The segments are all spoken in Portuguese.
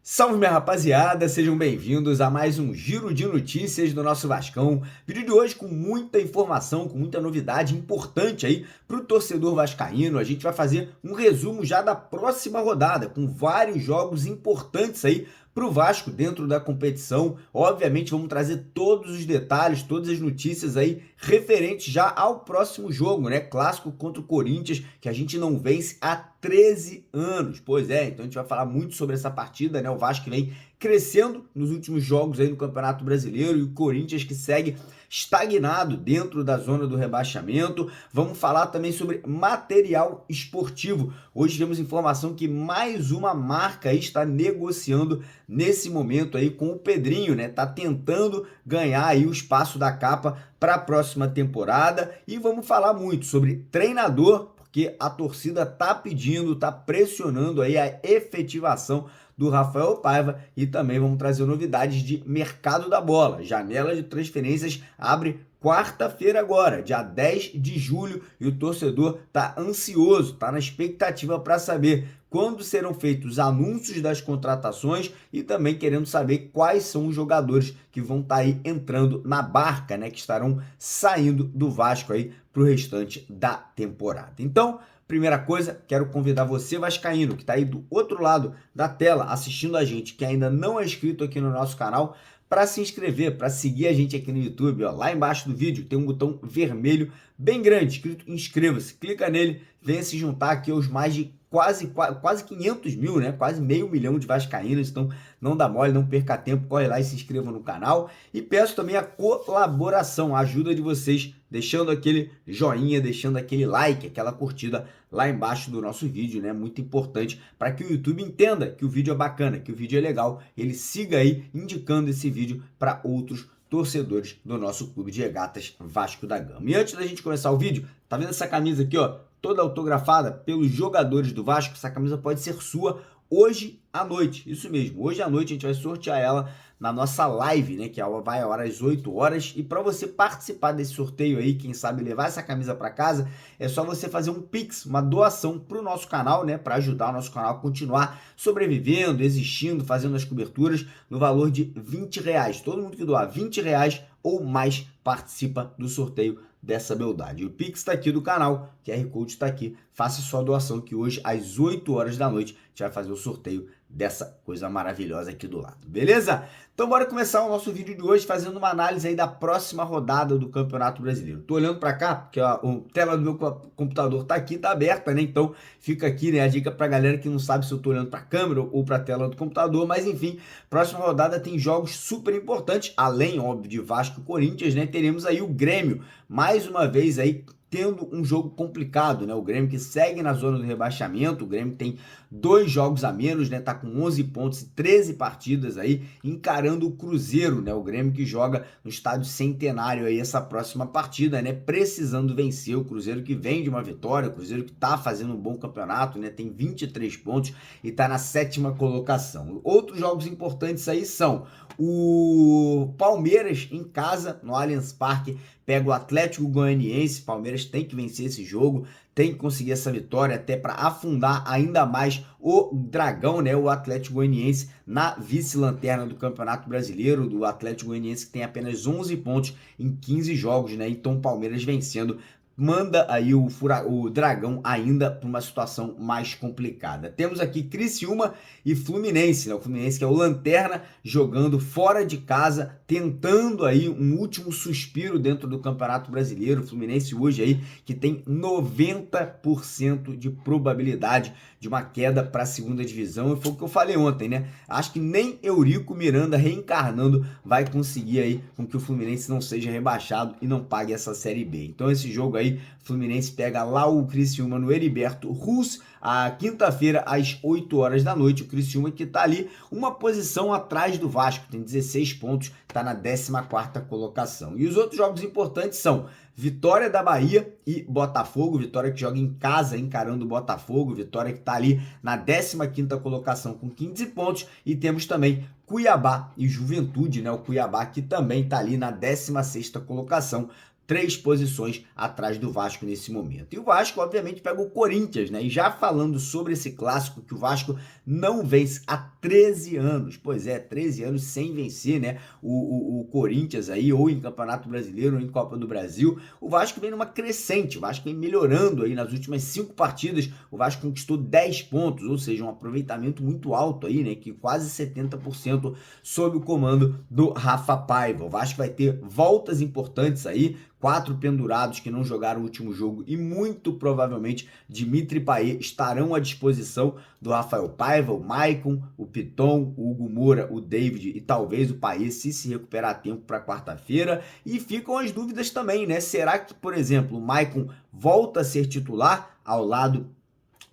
Salve, minha rapaziada, sejam bem-vindos a mais um giro de notícias do nosso Vascão. Vídeo de hoje com muita informação, com muita novidade importante aí para o torcedor vascaíno. A gente vai fazer um resumo já da próxima rodada, com vários jogos importantes aí para o Vasco dentro da competição. Obviamente vamos trazer todos os detalhes, todas as notícias aí referentes já ao próximo jogo, né? Clássico contra o Corinthians, que a gente não vence há 13 anos. Pois é, então a gente vai falar muito sobre essa partida, né? O Vasco vem crescendo nos últimos jogos aí no Campeonato Brasileiro e o Corinthians que segue estagnado dentro da zona do rebaixamento. Vamos falar também sobre material esportivo. Hoje temos informação que mais uma marca aí está negociando nesse momento aí com o Pedrinho, né? Tá tentando ganhar aí o espaço da capa para a próxima temporada. E vamos falar muito sobre treinador, porque a torcida tá pedindo, tá pressionando aí a efetivação do Rafael Paiva, e também vamos trazer novidades de mercado da bola. Janela de transferências abre quarta-feira agora, dia 10 de julho, e o torcedor tá ansioso, tá na expectativa para saber quando serão feitos os anúncios das contratações e também querendo saber quais são os jogadores que vão estar aí entrando na barca, né, que estarão saindo do Vasco aí para o restante da temporada. Então, primeira coisa, quero convidar você, vascaíno, que está aí do outro lado da tela assistindo a gente, que ainda não é inscrito aqui no nosso canal, para se inscrever, para seguir a gente aqui no YouTube. Ó, lá embaixo do vídeo tem um botão vermelho bem grande, escrito inscreva-se. Clica nele, venha se juntar aqui aos mais de quase 500 mil, né? Quase 500 mil de vascaínos. Então não dá mole, não perca tempo, corre lá e se inscreva no canal. E peço também a colaboração, a ajuda de vocês, deixando aquele joinha, deixando aquele like, aquela curtida lá embaixo do nosso vídeo, né? Muito importante para que o YouTube entenda que o vídeo é bacana, que o vídeo é legal, ele siga aí indicando esse vídeo para outros torcedores do nosso clube de regatas Vasco da Gama. E antes da gente começar o vídeo, tá vendo essa camisa aqui, ó? Toda autografada pelos jogadores do Vasco. Essa camisa pode ser sua hoje à noite. Isso mesmo, hoje à noite a gente vai sortear ela na nossa live, né, que vai a hora às 8 horas, e para você participar desse sorteio aí, quem sabe levar essa camisa para casa, é só você fazer um Pix, uma doação para o nosso canal, né, para ajudar o nosso canal a continuar sobrevivendo, existindo, fazendo as coberturas no valor de R$20. Todo mundo que doar R$20 ou mais participa do sorteio dessa beldade. O Pix está aqui do canal, o QR Code está aqui, faça sua doação que hoje às 8 horas da noite a gente vai fazer o sorteio dessa coisa maravilhosa aqui do lado, beleza? Então bora começar o nosso vídeo de hoje fazendo uma análise aí da próxima rodada do Campeonato Brasileiro. Tô olhando para cá, porque a tela do meu computador tá aqui, tá aberta, né? Então fica aqui, né, a dica pra galera que não sabe se eu tô olhando pra câmera ou pra tela do computador, mas enfim, próxima rodada tem jogos super importantes, além, óbvio, de Vasco e Corinthians, né? Teremos aí o Grêmio, mais uma vez aí, tendo um jogo complicado, né? O Grêmio que segue na zona do rebaixamento, o Grêmio tem 2 jogos a menos, né? Tá com 11 pontos e 13 partidas aí, encarando o Cruzeiro, né? O Grêmio que joga no Estádio Centenário aí essa próxima partida, né? Precisando vencer o Cruzeiro que vem de uma vitória, o Cruzeiro que tá fazendo um bom campeonato, né? Tem 23 pontos e tá na 7ª colocação. Outros jogos importantes aí são o Palmeiras em casa, no Allianz Parque, pega o Atlético Goianiense. Palmeiras tem que vencer esse jogo, tem que conseguir essa vitória até para afundar ainda mais o Dragão, né? O Atlético Goianiense na vice-lanterna do Campeonato Brasileiro, do Atlético Goianiense que tem apenas 11 pontos em 15 jogos, né? Então o Palmeiras vencendo manda aí o Dragão ainda para uma situação mais complicada. Temos aqui Criciúma e Fluminense, né? O Fluminense que é o lanterna, jogando fora de casa, tentando aí um último suspiro dentro do Campeonato Brasileiro. O Fluminense hoje aí que tem 90% de probabilidade de uma queda para a 2ª divisão, e foi o que eu falei ontem, né? Acho que nem Eurico Miranda reencarnando vai conseguir aí com que o Fluminense não seja rebaixado e não pague essa Série B. Então esse jogo aí, Fluminense pega lá o Criciúma no Heriberto Rus, a quinta-feira às 8 horas da noite. O Criciúma que tá ali uma posição atrás do Vasco, tem 16 pontos, está na 14ª colocação. E os outros jogos importantes são Vitória da Bahia e Botafogo, Vitória que joga em casa encarando o Botafogo, Vitória que está ali na 15ª colocação com 15 pontos, e temos também Cuiabá e Juventude, né? O Cuiabá que também está ali na 16ª colocação, 3 posições atrás do Vasco nesse momento. E o Vasco, obviamente, pega o Corinthians, né? E já falando sobre esse clássico, que o Vasco não vence há 13 anos. Pois é, 13 anos sem vencer, né? O Corinthians aí, ou em Campeonato Brasileiro, ou em Copa do Brasil. O Vasco vem numa crescente, o Vasco vem melhorando aí nas últimas 5 partidas. O Vasco conquistou 10 pontos, ou seja, um aproveitamento muito alto aí, né? Que quase 70% sob o comando do Rafa Paiva. O Vasco vai ter voltas importantes aí, 4 pendurados que não jogaram o último jogo e muito provavelmente Dimitri Payet estarão à disposição do Rafael Paiva, o Maicon, o Piton, o Hugo Moura, o David e talvez o Payet se recuperar a tempo para quarta-feira. E ficam as dúvidas também, né? Será que, por exemplo, o Maicon volta a ser titular ao lado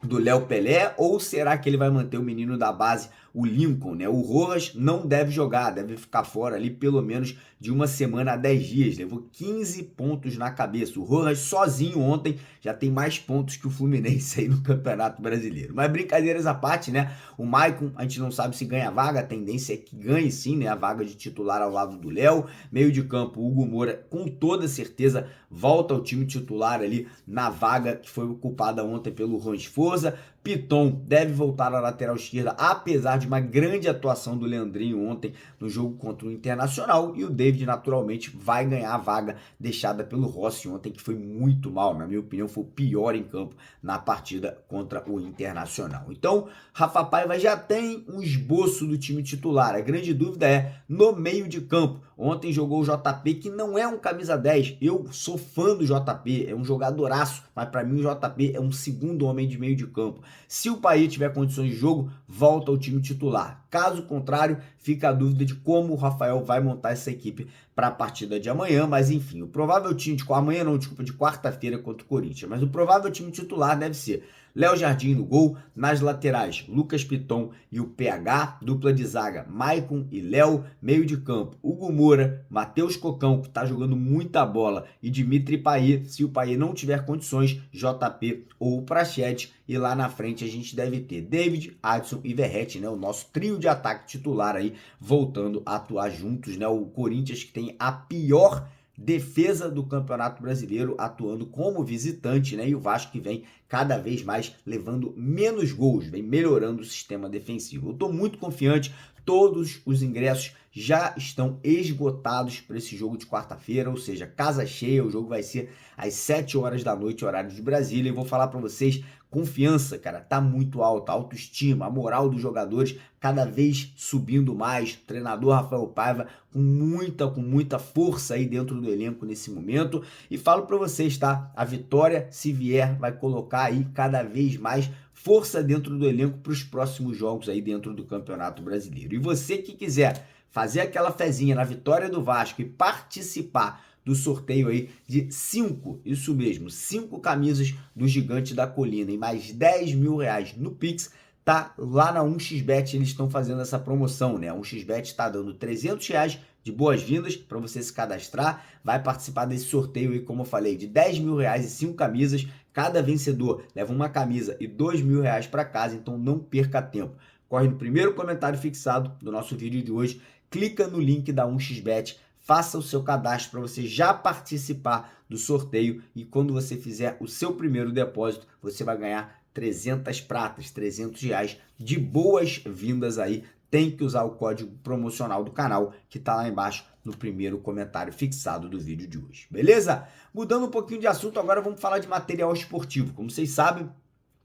do Léo Pelé, ou será que ele vai manter o menino da base, o Lincoln, né? O Rojas não deve jogar, deve ficar fora ali pelo menos de 1 semana a 10 dias, levou 15 pontos na cabeça. O Rojas sozinho ontem já tem mais pontos que o Fluminense aí no Campeonato Brasileiro. Mas brincadeiras à parte, né? O Maicon, a gente não sabe se ganha vaga, a tendência é que ganhe sim, né? A vaga de titular ao lado do Léo. Meio de campo, o Hugo Moura com toda certeza volta ao time titular ali na vaga que foi ocupada ontem pelo Juan Esforza. Piton deve voltar à lateral esquerda, apesar de uma grande atuação do Leandrinho ontem no jogo contra o Internacional, e o David naturalmente vai ganhar a vaga deixada pelo Rossi ontem, que foi muito mal, na minha opinião foi o pior em campo na partida contra o Internacional. Então, Rafa Paiva já tem um esboço do time titular, a grande dúvida é no meio de campo. Ontem jogou o JP, que não é um camisa 10, eu sou fã do JP, é um jogadoraço, mas para mim o JP é um segundo homem de meio de campo. Se o Payet tiver condições de jogo, volta ao time titular. Caso contrário, fica a dúvida de como o Rafael vai montar essa equipe para a partida de amanhã, mas enfim, o provável time de quarta-feira contra o Corinthians, mas o provável time titular deve ser Léo Jardim no gol, nas laterais Lucas Piton e o PH, dupla de zaga Maicon e Léo, meio de campo Hugo Moura, Matheus Cocão, que está jogando muita bola, e Dimitri Payet, se o Payet não tiver condições, JP ou o Praxedes, e lá na frente a gente deve ter David, Adson e Verratti, né, o nosso trio de ataque titular aí, voltando a atuar juntos, né, o Corinthians que tem a pior defesa do Campeonato Brasileiro atuando como visitante, né? E o Vasco que vem cada vez mais levando menos gols, vem melhorando o sistema defensivo. Eu estou muito confiante, todos os ingressos já estão esgotados para esse jogo de quarta-feira, ou seja, casa cheia, o jogo vai ser às 7 horas da noite, horário de Brasília, e vou falar para vocês, confiança, cara, tá muito alta, autoestima, a moral dos jogadores cada vez subindo mais, o treinador Rafael Paiva com muita força aí dentro do elenco nesse momento, e falo para vocês, tá, a vitória, se vier, vai colocar aí cada vez mais força dentro do elenco para os próximos jogos aí dentro do Campeonato Brasileiro. E você que quiser fazer aquela fezinha na vitória do Vasco e participar do sorteio aí de 5 camisas do Gigante da Colina e mais 10 mil reais no Pix, tá lá na 1xBet, eles estão fazendo essa promoção, né? A 1xBet está dando 300 reais de boas-vindas para você se cadastrar, vai participar desse sorteio aí, como eu falei, de 10 mil reais e 5 camisas, cada vencedor leva uma camisa e 2 mil reais para casa, então não perca tempo. Corre no primeiro comentário fixado do nosso vídeo de hoje, clica no link da 1xBet, faça o seu cadastro para você já participar do sorteio, e quando você fizer o seu primeiro depósito, você vai ganhar 300 pratas, 300 reais de boas-vindas aí. Tem que usar o código promocional do canal que está lá embaixo no primeiro comentário fixado do vídeo de hoje, beleza? Mudando um pouquinho de assunto, agora vamos falar de material esportivo. Como vocês sabem,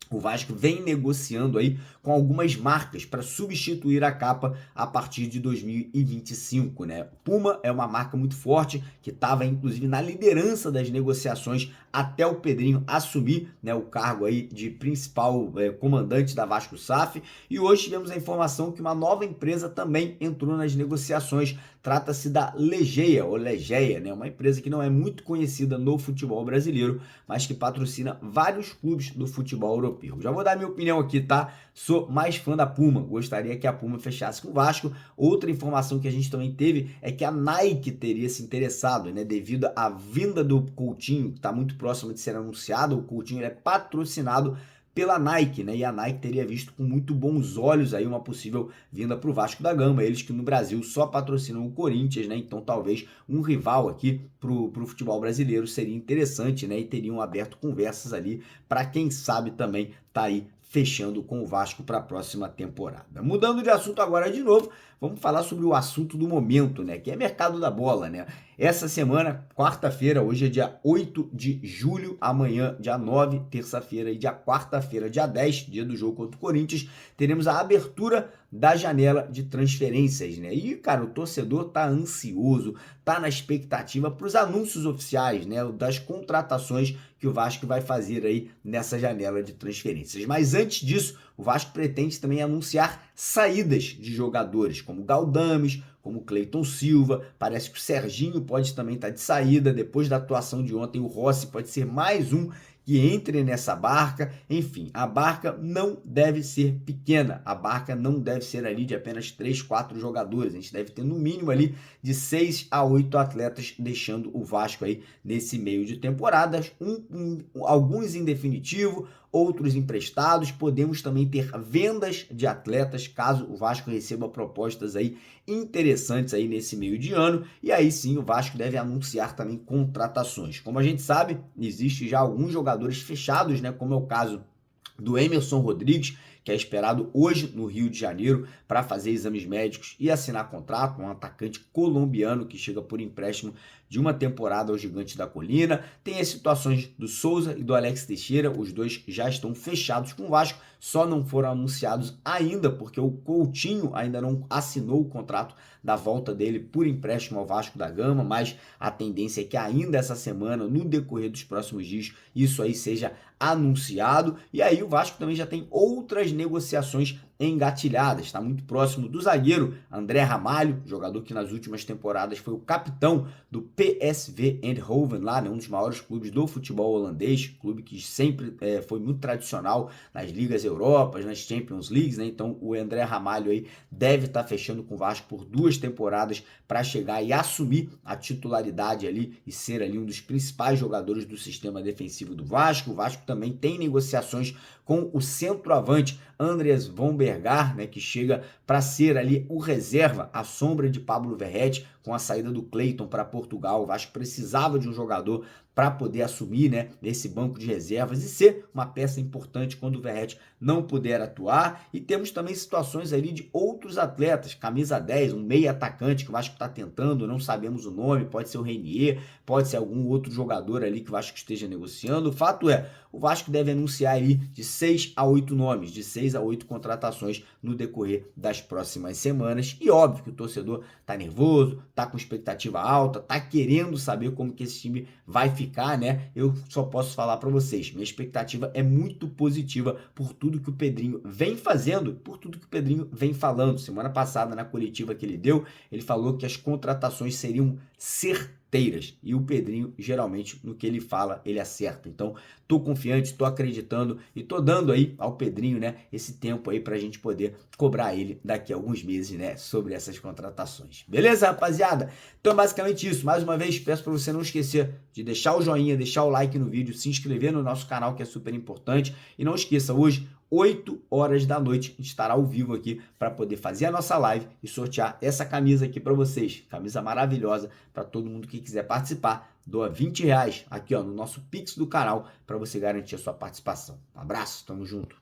o Vasco vem negociando aí com algumas marcas para substituir a capa a partir de 2025, né? Puma é uma marca muito forte que estava inclusive na liderança das negociações até o Pedrinho assumir, né, o cargo aí de principal comandante da Vasco SAF, e hoje tivemos a informação que uma nova empresa também entrou nas negociações. Trata-se da Legeia, ou Legeia, né? Uma empresa que não é muito conhecida no futebol brasileiro, mas que patrocina vários clubes do futebol europeu. europeu. Já vou dar minha opinião aqui, tá? Sou mais fã da Puma, gostaria que a Puma fechasse com o Vasco. Outra informação que a gente também teve é que a Nike teria se interessado, né? Devido à vinda do Coutinho, que está muito próximo de ser anunciado. O Coutinho é patrocinado pela Nike, né? E a Nike teria visto com muito bons olhos aí uma possível vinda para o Vasco da Gama. Eles que no Brasil só patrocinam o Corinthians, né? Então talvez um rival aqui pro futebol brasileiro seria interessante, né? E teriam aberto conversas ali para quem sabe também tá aí fechando com o Vasco para a próxima temporada. Mudando de assunto agora de novo, vamos falar sobre o assunto do momento, né? Que é mercado da bola, né? Essa semana, quarta-feira, hoje é dia 8 de julho, amanhã, dia 9, terça-feira, e dia quarta-feira, dia 10, dia do jogo contra o Corinthians, teremos a abertura da janela de transferências, né? E, cara, o torcedor tá ansioso, tá na expectativa para os anúncios oficiais, né? Das contratações que o Vasco vai fazer aí nessa janela de transferências. Mas antes disso, o Vasco pretende também anunciar saídas de jogadores, como Galdames, como Cleiton Silva. Parece que o Serginho pode também estar de saída. Depois da atuação de ontem, o Rossi pode ser mais um que entre nessa barca. Enfim, a barca não deve ser pequena. A barca não deve ser ali de apenas 3, 4 jogadores. A gente deve ter no mínimo ali de 6 a 8 atletas deixando o Vasco aí nesse meio de temporada. Alguns em definitivo, outros emprestados. Podemos também ter vendas de atletas, caso o Vasco receba propostas aí interessantes aí nesse meio de ano. E aí sim o Vasco deve anunciar também contratações. Como a gente sabe, existe já alguns jogadores fechados, né? Como é o caso do Emerson Rodrigues, que é esperado hoje no Rio de Janeiro para fazer exames médicos e assinar contrato, um atacante colombiano que chega por empréstimo de uma temporada ao Gigante da Colina. Tem as situações do Souza e do Alex Teixeira, os dois já estão fechados com o Vasco, só não foram anunciados ainda porque o Coutinho ainda não assinou o contrato da volta dele por empréstimo ao Vasco da Gama, mas a tendência é que ainda essa semana, no decorrer dos próximos dias, isso aí seja anunciado. E aí o Vasco também já tem outras negociações engatilhadas, está muito próximo do zagueiro André Ramalho, jogador que nas últimas temporadas foi o capitão do PSV Eindhoven, lá, né, um dos maiores clubes do futebol holandês, clube que sempre foi muito tradicional nas ligas Europas, nas Champions Leagues, né? Então o André Ramalho aí deve estar fechando com o Vasco por 2 temporadas para chegar e assumir a titularidade ali e ser ali um dos principais jogadores do sistema defensivo do Vasco. O Vasco também tem negociações com o centroavante Andreas Vombergar, né, que chega para ser ali o reserva, a sombra de Pablo Verratti, com a saída do Cleiton para Portugal. O Vasco precisava de um jogador para poder assumir, né, esse banco de reservas e ser uma peça importante quando o Verratti não puder atuar. E temos também situações ali de outros atletas, camisa 10, um meia atacante que o Vasco está tentando, não sabemos o nome, pode ser o Renier, pode ser algum outro jogador ali que o Vasco esteja negociando. O fato é, o Vasco deve anunciar aí de 6 a 8 nomes, de 6 a 8 contratações no decorrer das próximas semanas. E óbvio que o torcedor tá nervoso, tá com expectativa alta, tá querendo saber como que esse time vai ficar, né? Eu só posso falar para vocês, minha expectativa é muito positiva por tudo que o Pedrinho vem fazendo, por tudo que o Pedrinho vem falando. Semana passada, na coletiva que ele deu, ele falou que as contratações seriam certeiras. E o Pedrinho, geralmente, no que ele fala, ele acerta. Então, tô confiante, tô acreditando e tô dando aí ao Pedrinho, né, esse tempo aí pra gente poder cobrar ele daqui a alguns meses, né, sobre essas contratações. Beleza, rapaziada? Então, basicamente isso. Mais uma vez, peço para você não esquecer de deixar o joinha, deixar o like no vídeo, se inscrever no nosso canal, que é super importante. E não esqueça, hoje, 8 horas da noite, a gente estará ao vivo aqui para poder fazer a nossa live e sortear essa camisa aqui para vocês. Camisa maravilhosa para todo mundo que quiser participar. Doa R$20 aqui ó, no nosso Pix do canal para você garantir a sua participação. Um abraço, tamo junto.